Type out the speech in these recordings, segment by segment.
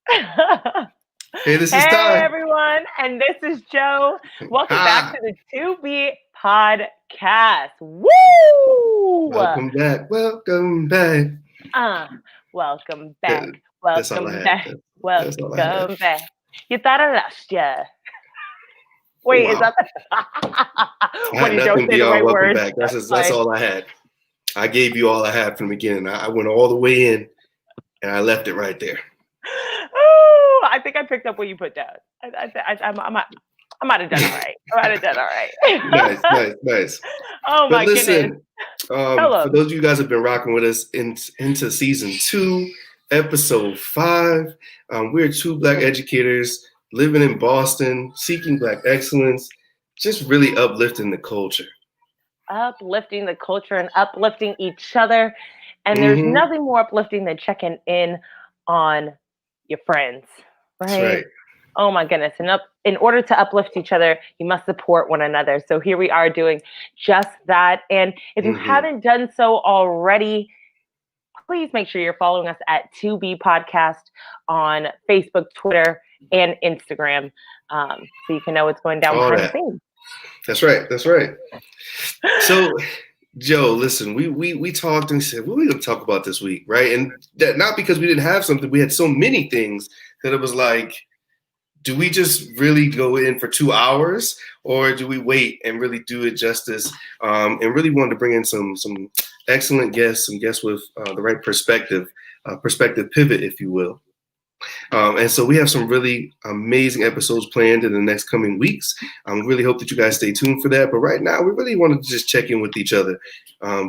Hey, this is Hey Ty. everyone, and this is Joe. Welcome back Hi. to the 2B podcast. Woo! Welcome back. Welcome back. Uh, welcome back. That- That's all I Welcome had. back. That's all I had. Welcome back. You thought I lost ya. Oh, Wait, is wow. that the I when had you don't nothing say the beyond right welcome words? back. That's That's fine. all I had. I gave you all I had from the beginning. I went all the way in and I left it right there. Oh, I think I picked up what you put down. I might have done all right. I might have done all Nice, right. nice, nice. Oh But my goodness. listen, Tell for them. those of you guys who have been rocking with us into season 2, episode 5, we're two Black educators living in Boston, seeking Black excellence, just really uplifting the culture. Uplifting the culture and uplifting each other. And there's Mm-hmm. nothing more uplifting than checking in on your friends, That's right? right. Oh my goodness. And in order to uplift each other, you must support one another. So here we are doing just that. And if you Mm-hmm. haven't done so already, please make sure you're following us at 2B Podcast on Facebook, Twitter, and Instagram, so you can know what's going down All behind the that. scenes. That's right. That's right. So, Joe, listen, we talked and we said, what are we going to talk about this week, right? And that not because we didn't have something, we had so many things that it was like, do we just really go in for 2 hours, or do we wait and really do it justice? And really wanted to bring in some excellent guests, some guests with the right perspective pivot, if you will. And so we have some really amazing episodes planned in the next coming weeks. Really hope that you guys stay tuned for that. But right now, we really wanted to just check in with each other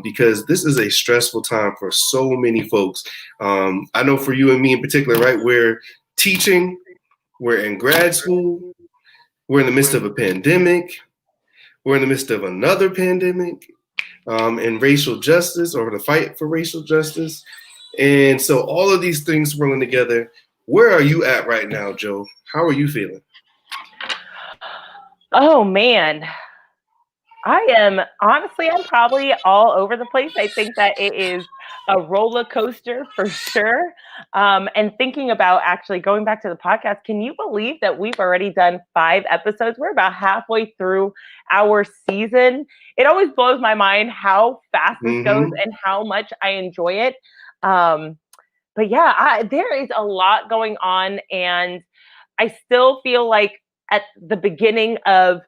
because this is a stressful time for so many folks. I know for you and me in particular, right? We're teaching, we're in grad school, we're in the midst of a pandemic, we're in the midst of another pandemic, and racial justice, or the fight for racial justice. And so all of these things rolling together. Where are you at right now, Joe? How are you feeling? Oh man, I'm probably all over the place. I think that it is a roller coaster for sure. And thinking about actually going back to the podcast, can you believe that we've already done 5 episodes? We're about halfway through our season. It always blows my mind how fast this goes and how much I enjoy it. But yeah, there is a lot going on, and I still feel like at the beginning of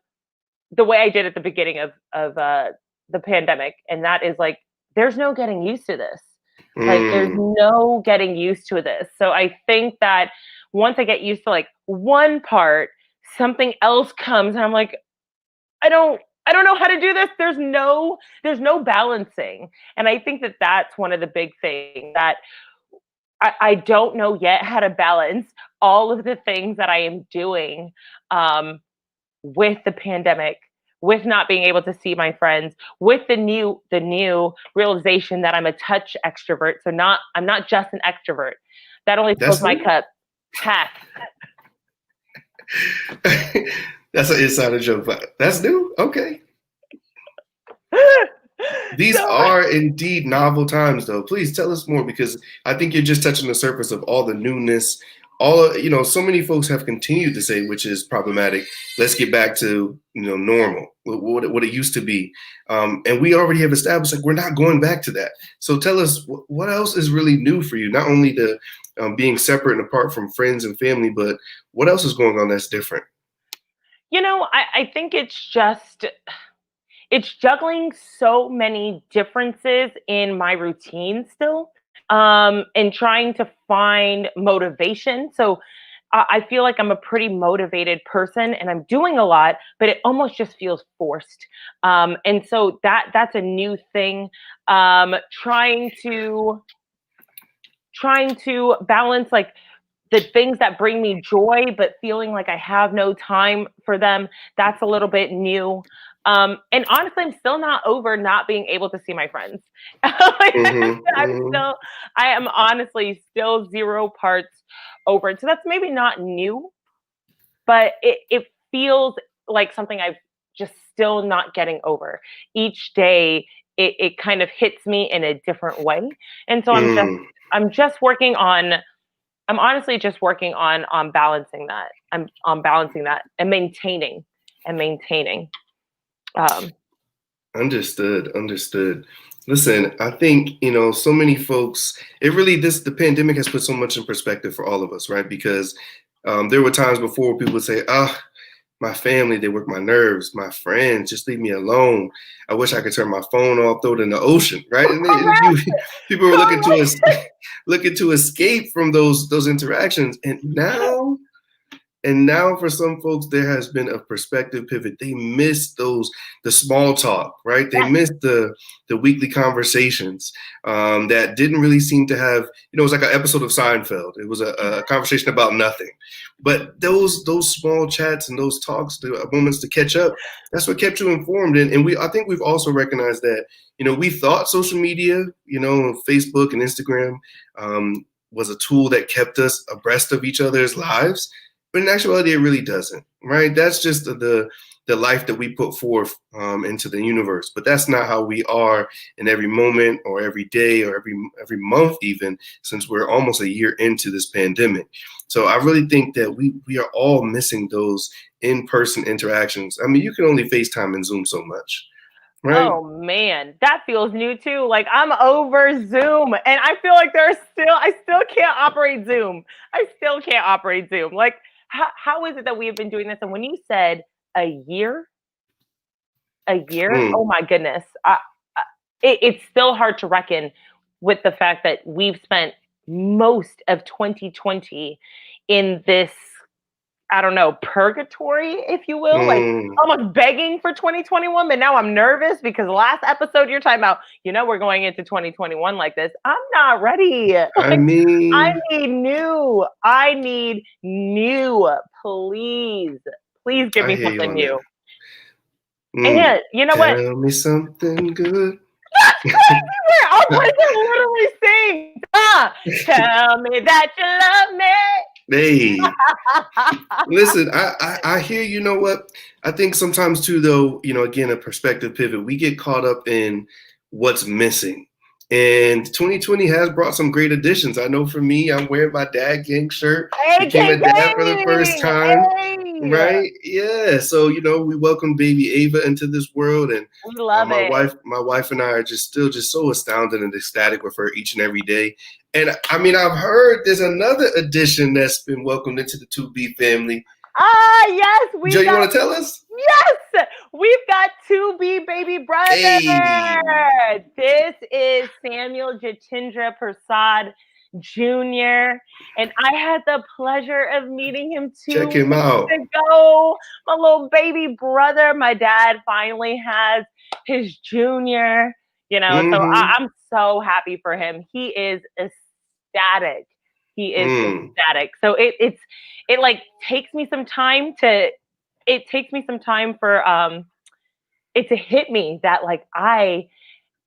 the way I did at the beginning of the pandemic, and that is like, there's no getting used to this. Like, there's no getting used to this. So I think that once I get used to like one part, something else comes, and I'm like, I don't know how to do this. There's no balancing, and I think that that's one of the big things that I don't know yet how to balance all of the things that I am doing with the pandemic, with not being able to see my friends, with the new realization that I'm a touch extrovert. So I'm not just an extrovert. That only fills That's my new. cup half. That's an insider joke, but that's new. Okay. These So are indeed novel times, though. Please tell us more, because I think you're just touching the surface of all the newness. So many folks have continued to say, which is problematic. Let's get back to normal, what it used to be, and we already have established like we're not going back to that. So tell us what else is really new for you. Not only the being separate and apart from friends and family, but what else is going on that's different? I think it's juggling so many differences in my routine still, and trying to find motivation. So I feel like I'm a pretty motivated person and I'm doing a lot, but it almost just feels forced. And so that's a new thing. Trying to balance like the things that bring me joy, but feeling like I have no time for them. That's a little bit new. And honestly, I'm still not over not being able to see my friends. Mm-hmm. I am honestly still 0 parts over it. So that's maybe not new, but it feels like something I've just still not getting over. Each day, it kind of hits me in a different way. And so Mm-hmm. I'm just working on I'm honestly just working on balancing that. I'm on balancing that and maintaining. Um, Understood. Listen, I think, so many folks, the pandemic has put so much in perspective for all of us, right? Because there were times before people would say, my family, they work my nerves, my friends, just leave me alone. I wish I could turn my phone off, throw it in the ocean, right? And people were looking to us, looking to escape from those interactions. And now for some folks, there has been a perspective pivot. They miss the small talk, right? They Yes. miss the weekly conversations that didn't really seem to have, it was like an episode of Seinfeld. It was a conversation about nothing. But those small chats and those talks, the moments to catch up, that's what kept you informed. And I think we've also recognized that, we thought social media, Facebook and Instagram was a tool that kept us abreast of each other's lives. But in actuality, it really doesn't, right? That's just the life that we put forth into the universe. But that's not how we are in every moment or every day or every month, even, since we're almost a year into this pandemic. So I really think that we are all missing those in-person interactions. I mean, you can only FaceTime and Zoom so much, right? Oh man, that feels new too. Like I'm over Zoom and I feel like I still can't operate Zoom. I still can't operate Zoom. Like how is it that we have been doing this? And when you said a year, Mm, oh my goodness, it's still hard to reckon with the fact that we've spent most of 2020 in this, I don't know, purgatory, if you will, like mm. almost begging for 2021. But now I'm nervous because last episode you're talking about, we're going into 2021 like this. I'm not ready. I Like, I mean, need new. I need new. Please give I me hear you something on that. new. Mm. And you know what? Tell me something good. That's crazy. Our president literally sings. Tell me that you love me. Hey, listen, I hear, you know what? I think sometimes too, though, again, a perspective pivot, we get caught up in what's missing. And 2020 has brought some great additions. I know for me, I'm wearing my Dad Gang shirt, became a AKK. dad for the first time, Hey. right? Yeah. So, we welcomed baby Ava into this world. And We love my it. wife and I are still just so astounded and ecstatic with her each and every day. And I mean, I've heard there's another addition that's been welcomed into the 2B family. Yes, Joe, you want to tell us? yes, we've got 2B baby brother. Hey, This is Samuel Jatindra Prasad Jr. And I had the pleasure of meeting him check 2 him out. weeks ago. My little baby brother. My dad finally has his junior, so Mm-hmm. I'm so happy for him. He is ecstatic. He is ecstatic. So it like takes me some time for it to hit me that like I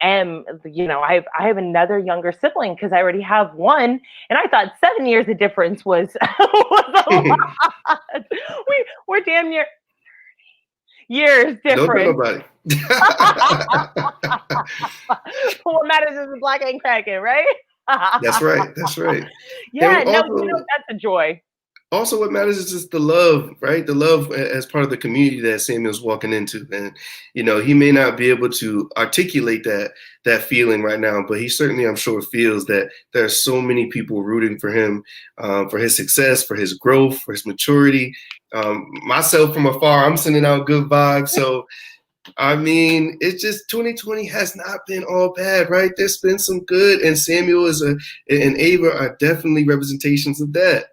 am, I have another younger sibling because I already have one, and I thought 7 years of difference was was a lot. We're damn near years Don't tell different. nobody. What matters is the black ain't cracking, right? That's right. Yeah, And no, also, that's a joy. what matters is just the love, right? The love as part of the community that Samuel's walking into. And, he may not be able to articulate that feeling right now, but he certainly, I'm sure, feels that there are so many people rooting for him, for his success, for his growth, for his maturity. Myself from afar, I'm sending out good vibes. So, I mean, it's just 2020 has not been all bad, right? There's been some good, and Samuel and Ava are definitely representations of that.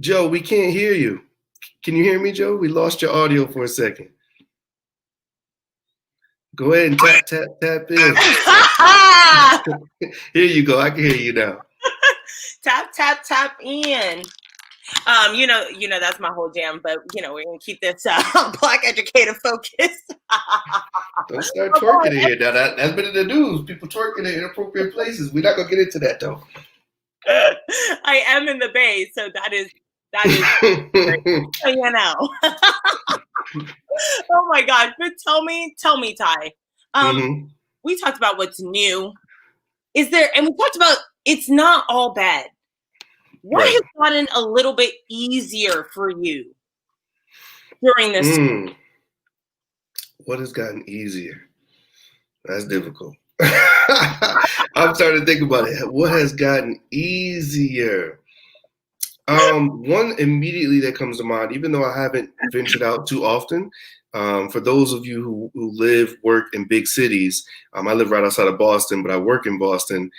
Joe, we can't hear you. Can you hear me, Joe? We lost your audio for a second. Go ahead and tap in. Here you go. I can hear you now. Tap in. That's my whole jam, but we're gonna keep this Black educator focus. Don't start twerking in here. Now that's been in the news. People twerking in inappropriate places. We're not gonna get into that though. I am in the Bay, so that is Oh my God! But tell me, Ty. Mm-hmm. we talked about what's new. Is there, and we talked about it's not all bad. What has gotten a little bit easier for you during this? What has gotten easier? That's difficult. I'm starting to think about it. What has gotten easier? One immediately that comes to mind, even though I haven't ventured out too often, for those of you who live, work in big cities, I live right outside of Boston, but I work in Boston.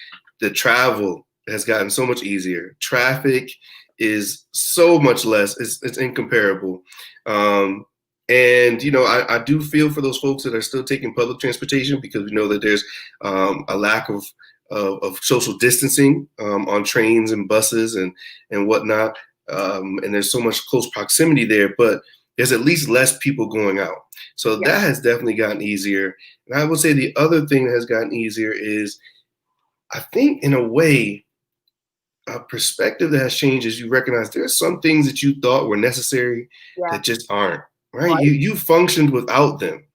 The travel has gotten so much easier. Traffic is so much less. It's incomparable. And, you know, I do feel for those folks that are still taking public transportation, because we know that there's a lack of social distancing on trains and buses and whatnot. And there's so much close proximity there, but there's at least less people going out. So that has definitely gotten easier. And I would say the other thing that has gotten easier is, I think in a way, a perspective that has changed is you recognize there are some things that you thought were necessary that just aren't, right? You functioned without them.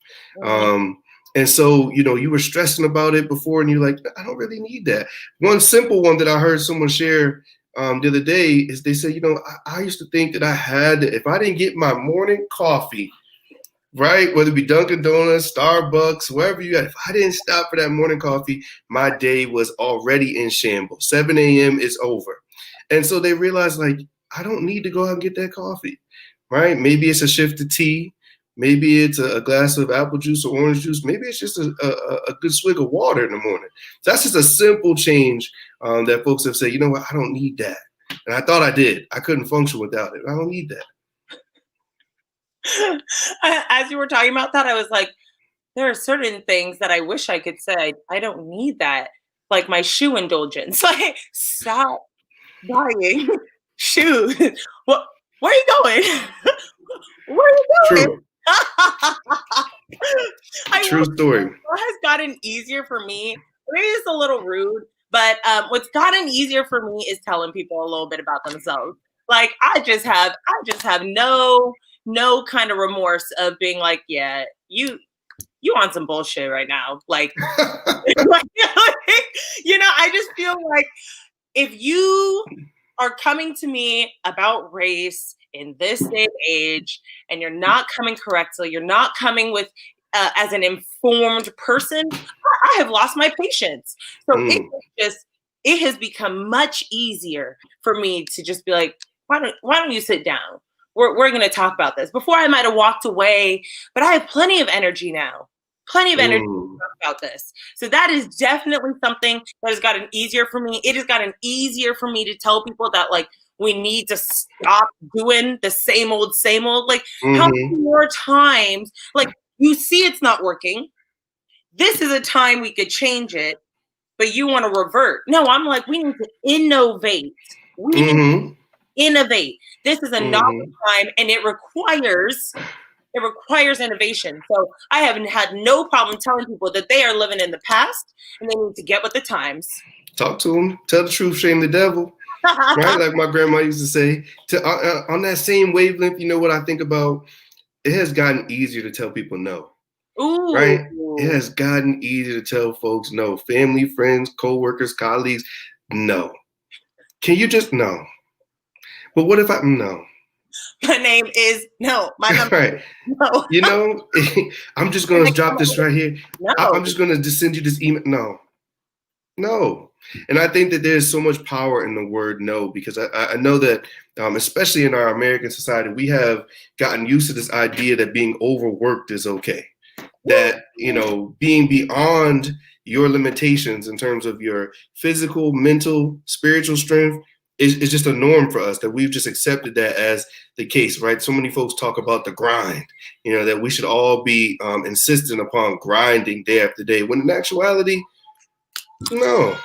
And so, you know, you were stressing about it before and you're like, I don't really need that. One simple one that I heard someone share the other day is they said, you know, I used to think that I had to, if I didn't get my morning coffee, right, whether it be Dunkin' Donuts, Starbucks, wherever you got, if I didn't stop for that morning coffee, my day was already in shambles. 7 a.m. is over. And so they realized, like, I don't need to go out and get that coffee, right? Maybe it's a shift to tea. Maybe it's a glass of apple juice or orange juice. Maybe it's just a good swig of water in the morning. So that's just a simple change that folks have said, you know what, I don't need that. And I thought I did. I couldn't function without it. I don't need that. As you were talking about that, I was like, there are certain things that I wish I could say, I don't need that. Like my shoe indulgence. Like, stop buying shoes. What? Where are you going? Where are you going? True. True story. What has gotten easier for me, maybe it's a little rude, but what's gotten easier for me is telling people a little bit about themselves. Like I just have no kind of remorse of being like, yeah, you on some bullshit right now. Like, you know, I just feel like if you are coming to me about race in this day and age, and you're not coming correctly, you're not coming with as an informed person, I have lost my patience. So it has become much easier for me to just be like, why don't you sit down? We're going to talk about this. Before I might have walked away, but I have plenty of energy now. Plenty of energy to talk about this. So that is definitely something that has gotten easier for me. It has gotten easier for me to tell people that, like, we need to stop doing the same old. Like, how many more times, like, you see it's not working. This is a time we could change it, but you want to revert. No, I'm like, we need to innovate. We need to innovate. This is a novel time, and it requires innovation. So I haven't had no problem telling people that they are living in the past and they need to get with the times. Talk to them. Tell the truth, shame the devil. Right? Like my grandma used to say. On that same wavelength, you know what I think about? It has gotten easier to tell people no. Ooh. Right? It has gotten easier to tell folks no. Family, friends, co-workers, colleagues, no. Can you just no? But what if no? My name is no. My number right. No. You know, I'm just going to drop this right here. No. I'm just going to just send you this email. No. And I think that there's so much power in the word no, because I know that, especially in our American society, we have gotten used to this idea that being overworked is okay. That, you know, being beyond your limitations in terms of your physical, mental, spiritual strength is just a norm for us, that we've just accepted that as the case, right? So many folks talk about the grind, you know, that we should all be insistent upon grinding day after day, when in actuality, no,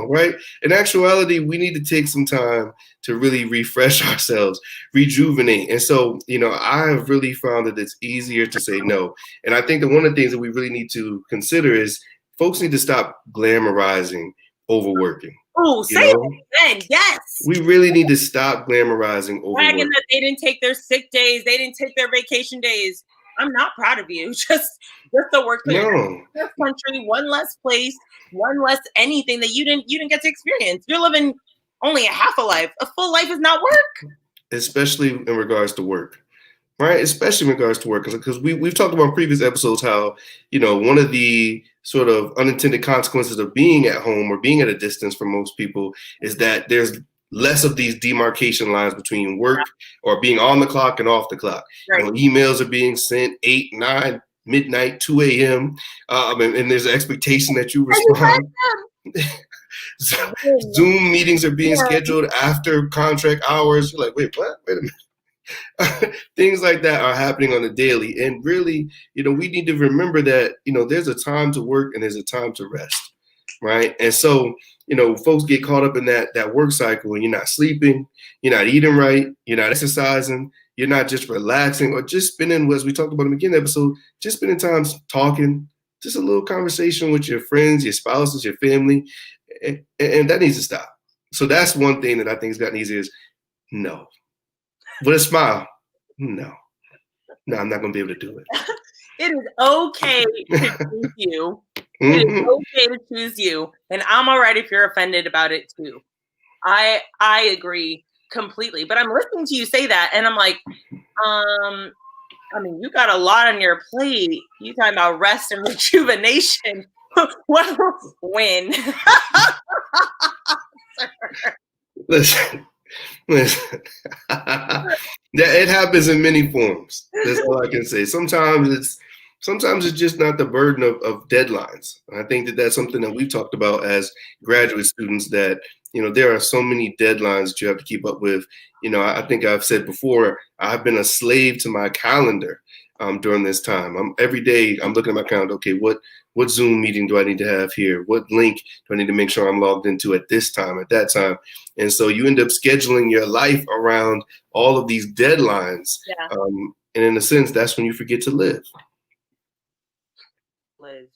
right? In actuality, we need to take some time to really refresh ourselves, rejuvenate. And so, you know, I have really found that it's easier to say no. And I think that one of the things that we really need to consider is folks need to stop glamorizing overworking. Oh, say it again. Yes. We really need to stop glamorizing overworking. Bragging that they didn't take their sick days, they didn't take their vacation days. I'm not proud of you. Just the workplace. No. This country, one less place, one less anything that you didn't get to experience. You're living only a half a life. A full life is not work. Especially in regards to work. Right, especially in regards to work, because we've talked about in previous episodes how, one of the sort of unintended consequences of being at home or being at a distance for most people is that there's less of these demarcation lines between work or being on the clock and off the clock. Right. Emails are being sent 8, 9, midnight, 2 a.m. And there's an expectation that you respond. Zoom meetings are being scheduled after contract hours. You're like, wait, what? Wait a minute. Things like that are happening on a daily. And really, we need to remember that, there's a time to work and there's a time to rest. Right. And so, folks get caught up in that work cycle and you're not sleeping, you're not eating right, you're not exercising, you're not just relaxing or just spending, as we talked about in the beginning episode, just spending time talking, just a little conversation with your friends, your spouses, your family. And that needs to stop. So that's one thing that I think has gotten easier is no. With a smile, no, I'm not going to be able to do it. It is okay to choose you. It is okay to choose you. And I'm all right if you're offended about it too. I agree completely. But I'm listening to you say that and I'm like, you got a lot on your plate. You talking about rest and rejuvenation. When? Listen. It happens in many forms. That's all I can say. Sometimes it's just not the burden of deadlines. And I think that's something that we've talked about as graduate students that, there are so many deadlines that you have to keep up with. I think I've said before, I've been a slave to my calendar during this time. Every day I'm looking at my calendar. Okay, what Zoom meeting do I need to have here? What link do I need to make sure I'm logged into at this time, at that time? And so you end up scheduling your life around all of these deadlines. Yeah. And in a sense, that's when you forget to live. Live.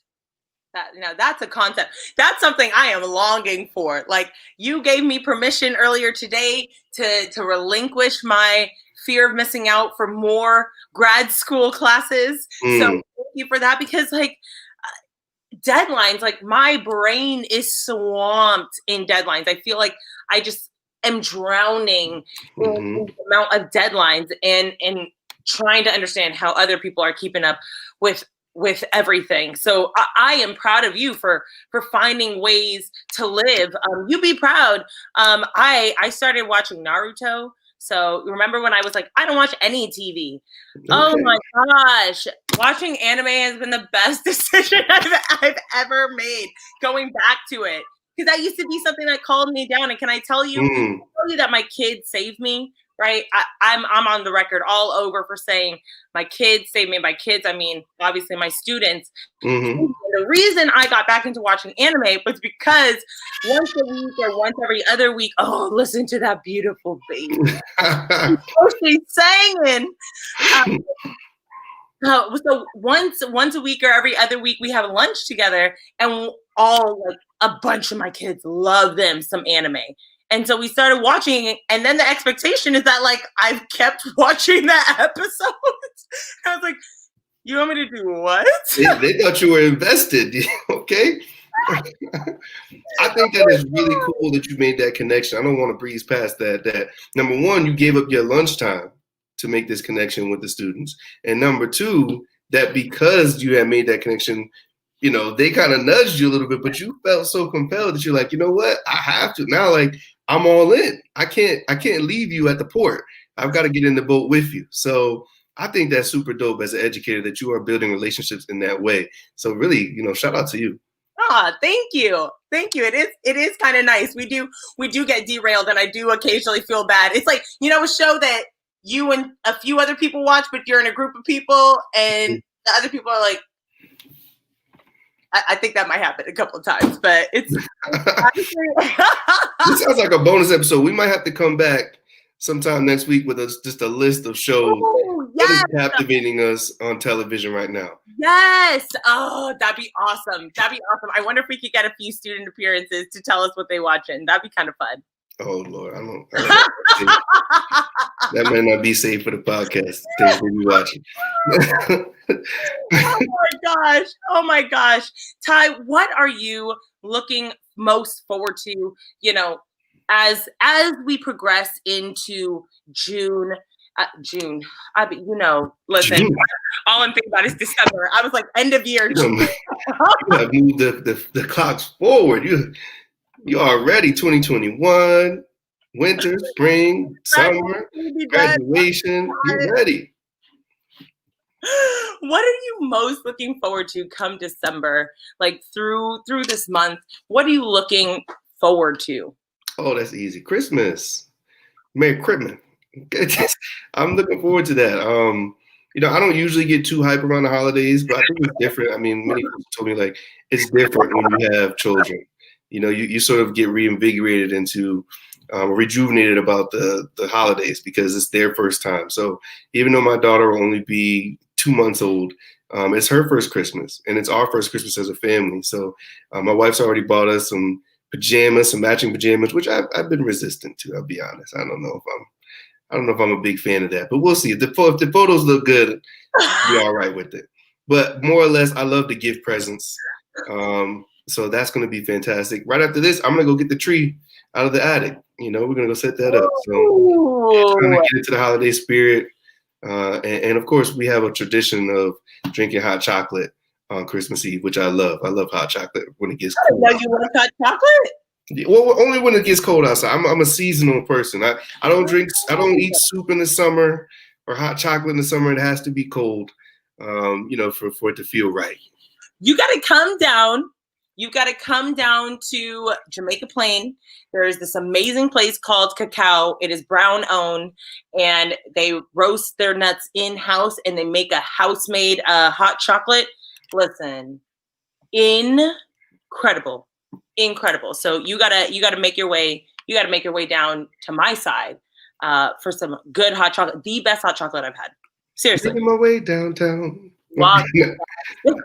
That's a concept. That's something I am longing for. Like you gave me permission earlier today to relinquish my fear of missing out for more grad school classes. So thank you for that because deadlines, my brain is swamped in deadlines. I feel like I just am drowning in the amount of deadlines and trying to understand how other people are keeping up with everything. So I am proud of you for finding ways to live. You be proud. I started watching Naruto. So remember when I was like, I don't watch any TV. Okay. Oh my gosh. Watching anime has been the best decision I've ever made, going back to it. Because that used to be something that called me down. And can I tell you, that my kids saved me, right? I'm on the record all over for saying my kids saved me. By kids, I mean, obviously my students. The reason I got back into watching anime was because once a week or once every other week, oh, listen to that beautiful baby. Oh, she's singing. So once a week or every other week, we have lunch together, and a bunch of my kids love them some anime. And so we started watching it, and then the expectation is that I've kept watching that episode. I was like, you want me to do what? They thought you were invested. Okay. I think that is really cool that you made that connection. I don't want to breeze past that number one, you gave up your lunchtime to make this connection with the students. And number two, that because you had made that connection, they kind of nudged you a little bit, but you felt so compelled that you're like, you know what? I have to now, I'm all in. I can't leave you at the port. I've got to get in the boat with you. So I think that's super dope as an educator that you are building relationships in that way. So really, shout out to you. Thank you. Thank you. It is kind of nice. We do get derailed and I do occasionally feel bad. It's like, a show that you and a few other people watch, but you're in a group of people and the other people are like, I think that might happen a couple of times, but it's this sounds like a bonus episode. We might have to come back sometime next week with just a list of shows that is captivating us on television right now. Yes. Oh, that'd be awesome. I wonder if we could get a few student appearances to tell us what they watching. That'd be kind of fun. Oh Lord, I don't know. That might not be safe for the podcast. Things we'll be watching. Oh my gosh. Oh my gosh. Ty, what are you looking most forward to, as we progress into June? June. Listen, June. all I'm thinking about is December. I was like, end of year. You have moved the clocks forward. You already 2021, winter, spring, summer, graduation. You're ready. What are you most looking forward to come December? Like through this month, what are you looking forward to? Oh, that's easy. Christmas. Merry Christmas. I'm looking forward to that. I don't usually get too hype around the holidays, but I think it's different. I mean, many people told me like it's different when you have children. You sort of get reinvigorated into rejuvenated about the holidays because it's their first time. So even though my daughter will only be 2 months old, it's her first Christmas and it's our first Christmas as a family. So my wife's already bought us some pajamas, some matching pajamas, which I've been resistant to. I'll be honest. I don't know if I'm a big fan of that, but we'll see. If the photos look good, I'll be all right with it. But more or less, I love to give presents. So that's going to be fantastic. Right after this, I'm going to go get the tree out of the attic. We're going to go set that up. So trying to get into the holiday spirit. And of course, we have a tradition of drinking hot chocolate on Christmas Eve, which I love. I love hot chocolate when it gets cold. I know you love hot chocolate? Well, only when it gets cold outside. I'm a seasonal person. I don't eat soup in the summer or hot chocolate in the summer. It has to be cold, for it to feel right. You got to come down. You've got to come down to Jamaica Plain. There is this amazing place called Cacao. It is Brown owned, and they roast their nuts in-house, and they make a house-made hot chocolate. Listen, incredible. So you gotta make your way. You gotta make your way down to my side for some good hot chocolate. The best hot chocolate I've had. Seriously. Making my way downtown. Wow.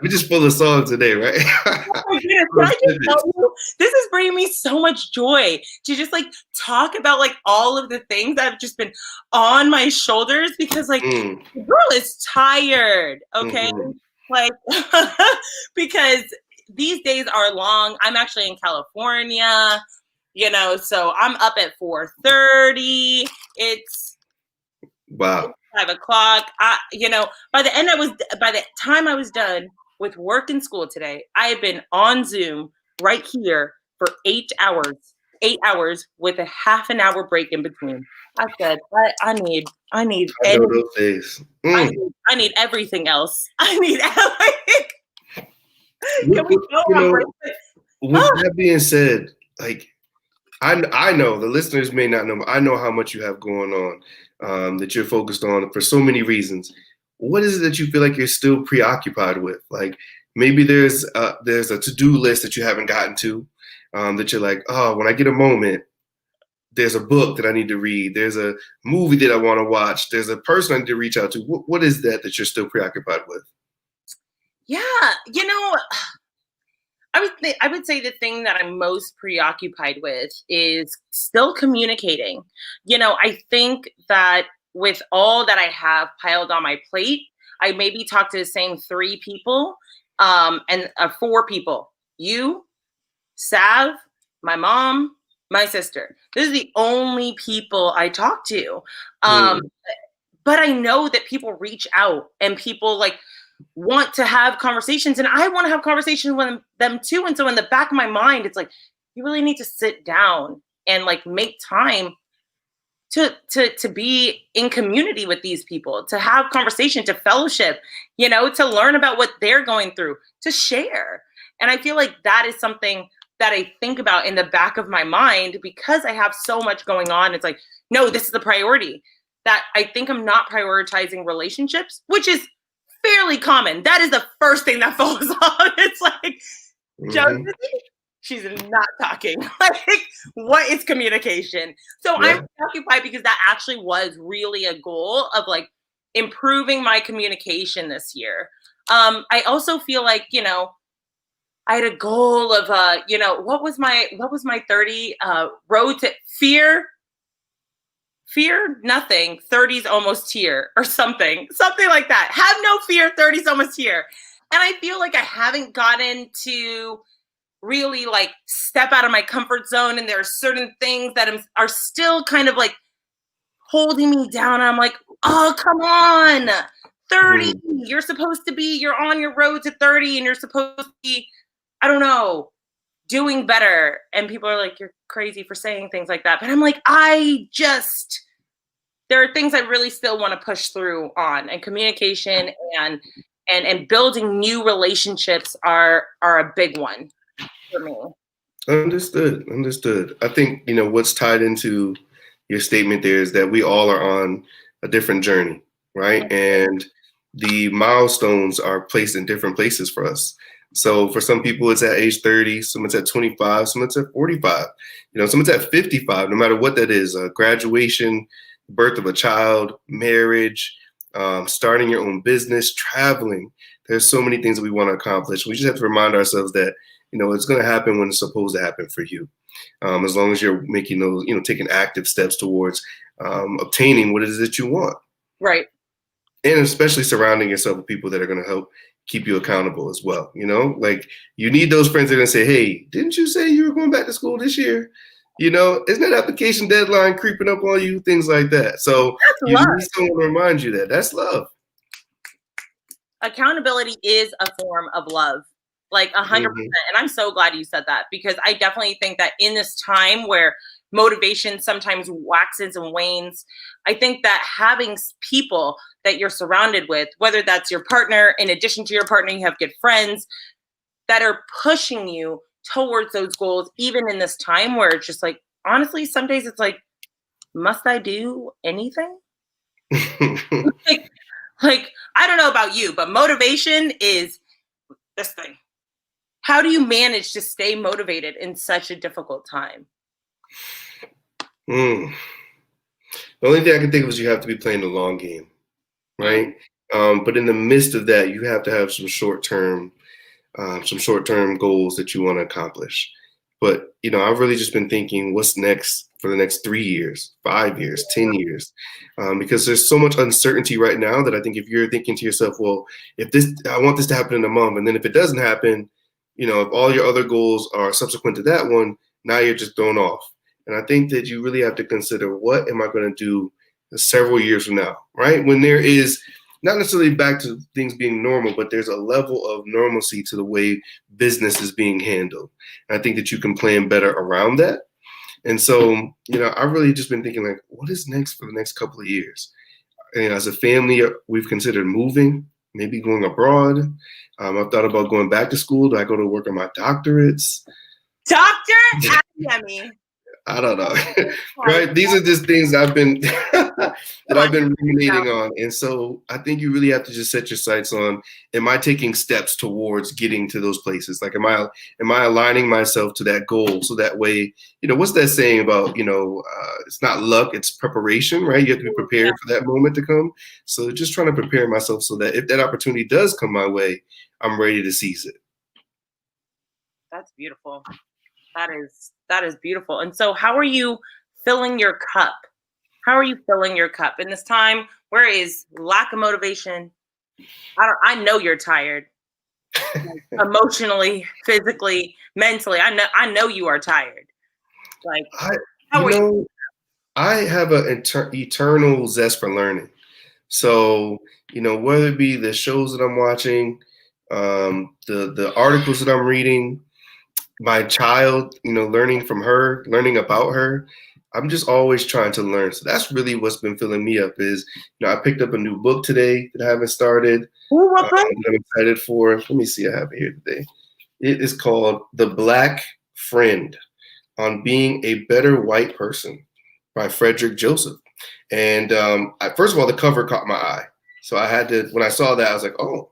We just full of songs today, right? Oh my goodness. Can I just tell you, this is bringing me so much joy to just like talk about like all of the things that have just been on my shoulders because like the girl is tired. Okay. Mm-hmm. Like because these days are long. I'm actually in California, so I'm up at 4:30. It's wow. 5 o'clock. By the time I was done with work and school today, I have been on Zoom right here for 8 hours. 8 hours with a half an hour break in between. I said, I need I know those days. I need everything else. I need everything. Can we go on break? With that being said, like I know the listeners may not know, but I know how much you have going on, that you're focused on for so many reasons. What is it that you feel like you're still preoccupied with? Like maybe there's a to-do list that you haven't gotten to, that you're like, oh, when I get a moment, there's a book that I need to read. There's a movie that I want to watch. There's a person I need to reach out to. What is that you're still preoccupied with? Yeah, I would say the thing that I'm most preoccupied with is still communicating. I think that with all that I have piled on my plate, I maybe talk to the same 3 people, and 4 people. You, Sav, my mom, my sister. This is the only people I talk to. But I know that people reach out and people like want to have conversations, and I want to have conversations with them too. And so in the back of my mind, it's like, you really need to sit down and like make time to be in community with these people, to have conversation, to fellowship, to learn about what they're going through, to share. And I feel like that is something that I think about in the back of my mind because I have so much going on. It's like, no, this is the priority. That I think I'm not prioritizing relationships, which is fairly common. That is the first thing that falls on. It's like, Josie, she's not talking. Like, what is communication? So I'm preoccupied because that actually was really a goal of like improving my communication this year. I also feel like, I had a goal of what was my 30 road to fear nothing, 30's almost here, or something like that. Have no fear, 30's almost here. And I feel like I haven't gotten to really like step out of my comfort zone, and there are certain things that are still kind of like holding me down. And I'm like, oh, come on, 30, you're on your road to 30, and you're supposed to be, I don't know, doing better. And people are like, you're crazy for saying things like that. But I'm like, there are things I really still want to push through on, and communication and building new relationships are a big one for me. Understood. I think, what's tied into your statement there is that we all are on a different journey, right? And the milestones are placed in different places for us. So for some people, it's at age 30, someone's at 25, someone's at 45, someone's at 55, no matter what that is, graduation, birth of a child, marriage, starting your own business, traveling. There's so many things that we want to accomplish. We just have to remind ourselves that, it's going to happen when it's supposed to happen for you. As long as you're making those, taking active steps towards obtaining what it is that you want. Right. And especially surrounding yourself with people that are going to help keep you accountable as well. Like you need those friends that are going to say, hey, didn't you say you were going back to school this year? Isn't that application deadline creeping up on you? Things like that. So you need someone to remind you that. That's love. Accountability is a form of love, like 100%. And I'm so glad you said that, because I definitely think that in this time where motivation sometimes waxes and wanes, I think that having people that you're surrounded with, whether that's your partner, in addition to your partner, you have good friends that are pushing you towards those goals, even in this time where it's just like, honestly, some days it's like, must I do anything? like, I don't know about you, but motivation is this thing. How do you manage to stay motivated in such a difficult time? The only thing I can think of is you have to be playing the long game, right? But in the midst of that, you have to have some short-term goals that you want to accomplish. But, I've really just been thinking what's next for the next 3 years, 5 years, 10 years, because there's so much uncertainty right now that I think if you're thinking to yourself, well, I want this to happen in a month, and then if it doesn't happen, if all your other goals are subsequent to that one, now you're just thrown off. And I think that you really have to consider, what am I going to do several years from now, right? When there is not necessarily back to things being normal, but there's a level of normalcy to the way business is being handled. And I think that you can plan better around that. And so, I've really just been thinking, like, what is next for the next couple of years? And as a family, we've considered moving, maybe going abroad. I've thought about going back to school. Do I go to work on my doctorates? Doctor? Yummy. I don't know, right? These are just things I've been ruminating on, and so I think you really have to just set your sights on: am I taking steps towards getting to those places? Like, am I aligning myself to that goal? So that way, what's that saying about it's not luck, it's preparation, right? You have to be prepared for that moment to come. So just trying to prepare myself so that if that opportunity does come my way, I'm ready to seize it. That's beautiful. That is beautiful. And so how are you filling your cup? How are you filling your cup in this time where is lack of motivation? I know you're tired. Emotionally, physically, mentally. I know you are tired. Like, how are you? I have an eternal zest for learning. So, whether it be the shows that I'm watching, the articles that I'm reading, my child, learning from her, learning about her. I'm just always trying to learn. So that's really what's been filling me up is, I picked up a new book today that I haven't started. What book? I'm excited for. Let me see. I have it here today. It is called The Black Friend on Being a Better White Person by Frederick Joseph. And first of all, the cover caught my eye. So I had to, when I saw that, I was like, oh,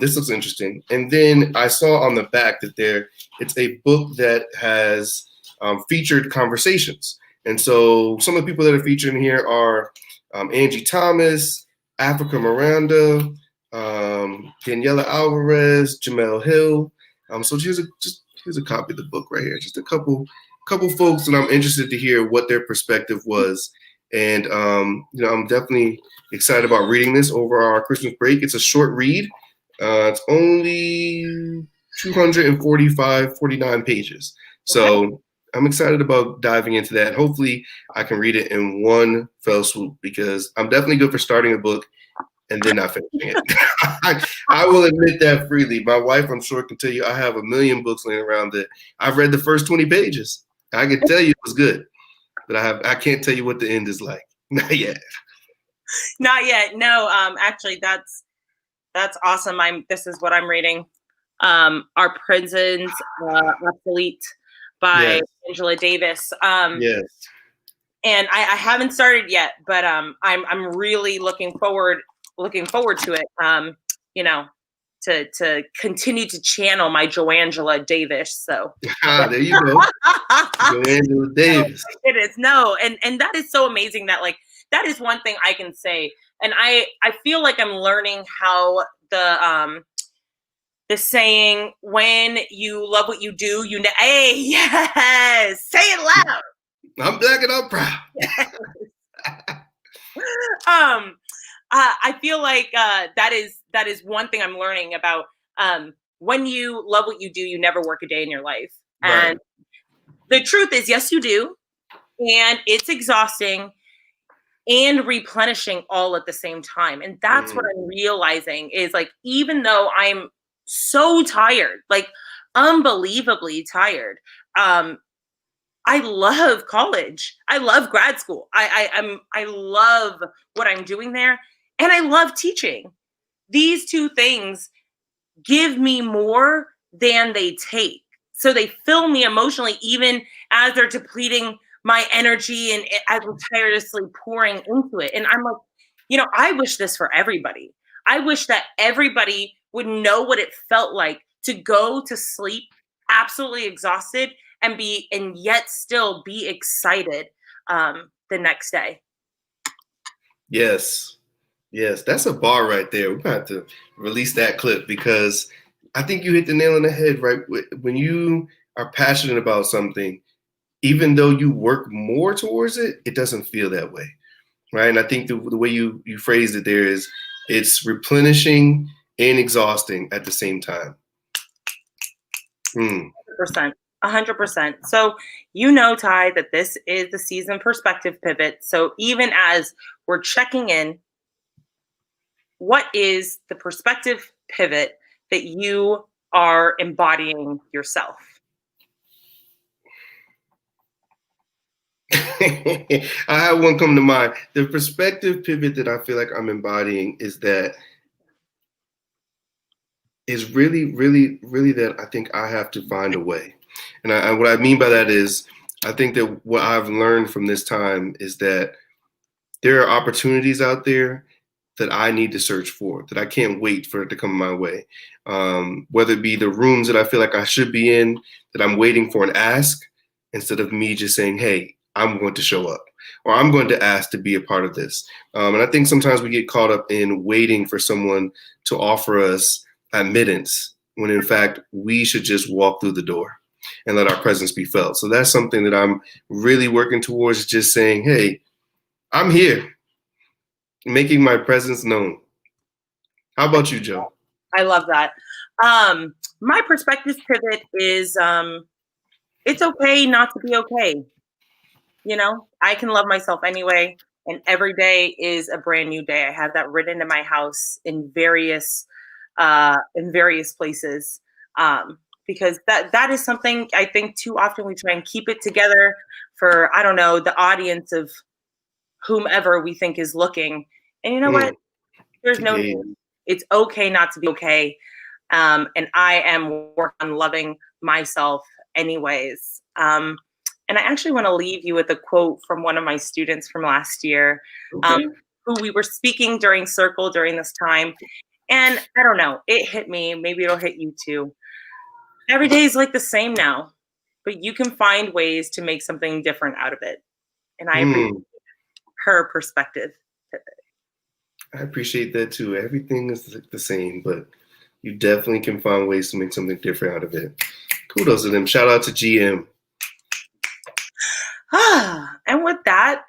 this looks interesting. And then I saw on the back that it's a book that has featured conversations. And so some of the people that are featured in here are Angie Thomas, Africa Miranda, Daniela Alvarez, Jamel Hill. So here's a copy of the book right here. Just a couple folks that I'm interested to hear what their perspective was. And I'm definitely excited about reading this over our Christmas break. It's a short read. It's only 49 pages. So I'm excited about diving into that. Hopefully I can read it in one fell swoop, because I'm definitely good for starting a book and then not finishing it. I will admit that freely. My wife, I'm sure, can tell you I have a million books laying around that I've read the first 20 pages. I can tell you it was good, but I can't tell you what the end is like. Not yet. Not yet. No, actually that's awesome. This is what I'm reading. Our Prisons Obsolete by Angela Davis. Yes. And I haven't started yet, but I'm really looking forward to it. To continue to channel my Joangela Davis. So there you go. Joangela Davis. It is. No, and that is so amazing that, like, that is one thing I can say. And I feel like I'm learning how the saying, when you love what you do, hey, yes, say it loud. I'm black and I'm proud. I feel like that is one thing I'm learning about. When you love what you do, you never work a day in your life. Right. And the truth is, yes, you do. And it's exhausting and replenishing all at the same time. And that's what I'm realizing is, like, even though I'm so tired, like unbelievably tired, I love college. I love grad school. I love what I'm doing there, and I love teaching. These two things give me more than they take. So they fill me emotionally, even as they're depleting my energy and as I'm tirelessly pouring into it. And I'm like, I wish this for everybody. I wish that everybody would know what it felt like to go to sleep absolutely exhausted and yet still be excited the next day. Yes. That's a bar right there. We're going to have to release that clip, because I think you hit the nail on the head, right? When you are passionate about something, even though you work more towards it, it doesn't feel that way, right? And I think the way you phrased it there is, it's replenishing and exhausting at the same time. 100%. 100%. So, Ty, that this is the season perspective pivot. So even as we're checking in, what is the perspective pivot that you are embodying yourself? I have one come to mind. The perspective pivot that I feel like I'm embodying is really, really, really that I think I have to find a way. And what I mean by that is, I think that what I've learned from this time is that there are opportunities out there that I need to search for, that I can't wait for it to come my way. Whether it be the rooms that I feel like I should be in, that I'm waiting for an ask, instead of me just saying, hey, I'm going to show up, or I'm going to ask to be a part of this. And I think sometimes we get caught up in waiting for someone to offer us admittance, when in fact we should just walk through the door and let our presence be felt. So that's something that I'm really working towards, just saying, hey, I'm here, making my presence known. How about you, Joe? I love that. My perspective pivot is it's okay not to be okay. I can love myself anyway, and every day is a brand new day. I have that written in my house in various places, because that is something I think too often we try and keep it together for, I don't know, the audience of whomever we think is looking. And you know what? There's no need. It's okay not to be okay. And I am working on loving myself anyways. And I actually want to leave you with a quote from one of my students from last year, who we were speaking during Circle during this time. And I don't know, it hit me. Maybe it'll hit you too. Every day is like the same now, but you can find ways to make something different out of it. And I appreciate her perspective. I appreciate that too. Everything is the same, but you definitely can find ways to make something different out of it. Kudos to them. Shout out to GM. And with that,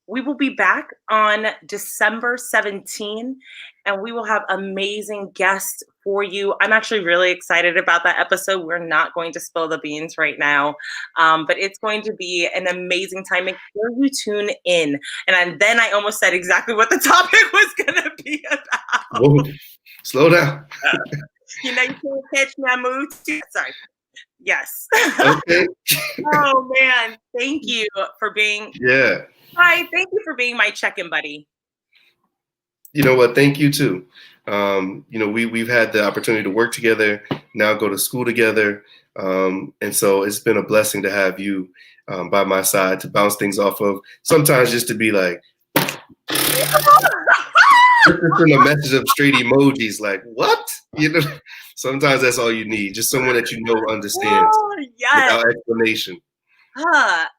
we will be back on December 17, and we will have amazing guests for you. I'm actually really excited about that episode. We're not going to spill the beans right now, but it's going to be an amazing time. Make sure you tune in. And then I almost said exactly what the topic was going to be about. Whoa. Slow down. You know, you can't catch my mood. Sorry. Yes. Okay. Oh, man. Thank you for being... Yeah. Hi, thank you for being my check-in buddy. You know what? Thank you too. You know, we've had the opportunity to work together, now go to school together, and so it's been a blessing to have you by my side to bounce things off of. Sometimes just to be like, just a message of straight emojis, like what? You know, sometimes that's all you need, just someone that you know understands Yes. without explanation.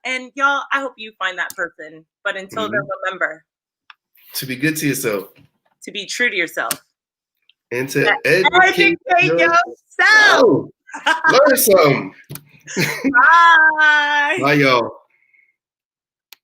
And y'all, I hope you find that person. But until then, remember to be good to yourself, to be true to yourself, and to educate yourself. Learn some. Bye. Bye, y'all.